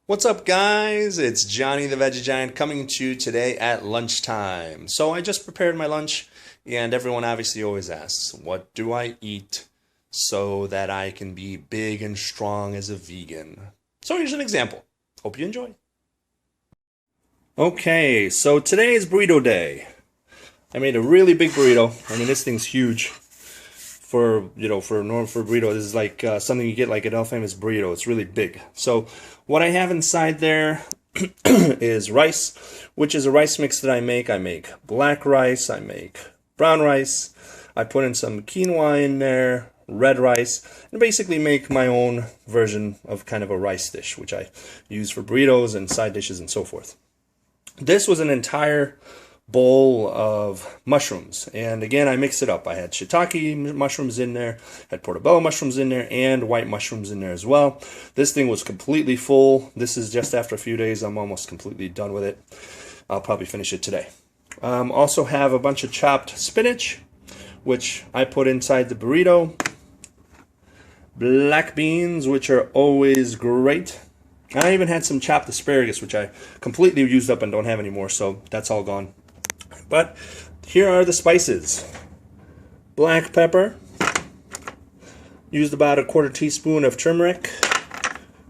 What's up, guys? It's Johnny the Veggie Giant coming to you today at lunchtime. So I just prepared my lunch, and everyone obviously always asks, what do I eat so that I can be big and strong as a vegan? So here's an example. Hope you enjoy. Okay, so today is burrito day. I made a really big burrito. I mean, this thing's huge. For burrito, this is like something you get like at El Famous Burrito. It's really big. So what I have inside there is rice, which is a rice mix that I make. I make black rice, I make brown rice, I put in some quinoa in there, red rice, and basically make my own version of kind of a rice dish, which I use for burritos and side dishes and so forth. This was an entire bowl of mushrooms, and again I mixed it up. I had shiitake mushrooms in there, had portobello mushrooms in there, and white mushrooms in there as well. This thing was completely full. This is just after a few days. I'm almost completely done with it. I'll probably finish it today. Also have a bunch of chopped spinach, which I put inside the burrito. Black beans, which are always great. I even had some chopped asparagus, which I completely used up and don't have anymore, so that's all gone. But here are the spices. Black pepper. Used about a quarter teaspoon of turmeric.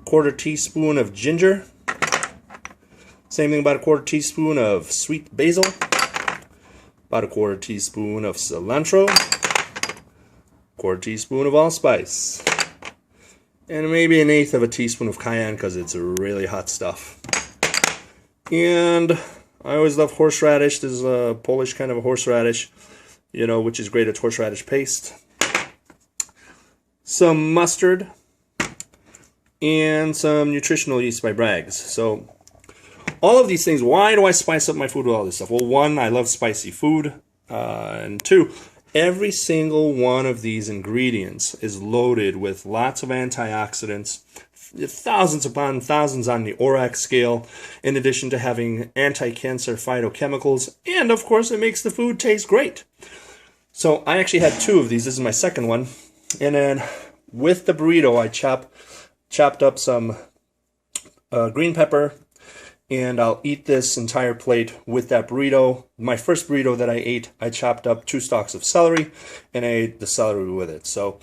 Quarter teaspoon of ginger. Same thing, about a quarter teaspoon of sweet basil. About a quarter teaspoon of cilantro. Quarter teaspoon of allspice. And maybe an eighth of a teaspoon of cayenne because it's really hot stuff. And I always love horseradish. This is a Polish kind of a horseradish, which is great. It's horseradish paste. Some mustard. And some nutritional yeast by Bragg's. So all of these things, why do I spice up my food with all this stuff? Well, one, I love spicy food. And two, every single one of these ingredients is loaded with lots of antioxidants, thousands upon thousands on the ORAC scale, in addition to having anti-cancer phytochemicals, and of course it makes the food taste great. So I actually had two of these. This is my second one. And then with the burrito I chopped up some green pepper, and I'll eat this entire plate with that burrito. My first burrito that I ate, I chopped up 2 stalks of celery, and I ate the celery with it. So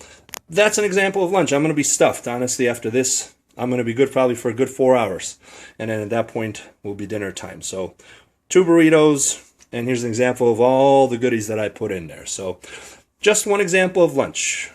that's an example of lunch. I'm going to be stuffed, honestly, after this. I'm going to be good probably for a good 4 hours. And then at that point, will be dinner time. So 2 burritos, and here's an example of all the goodies that I put in there. So just one example of lunch.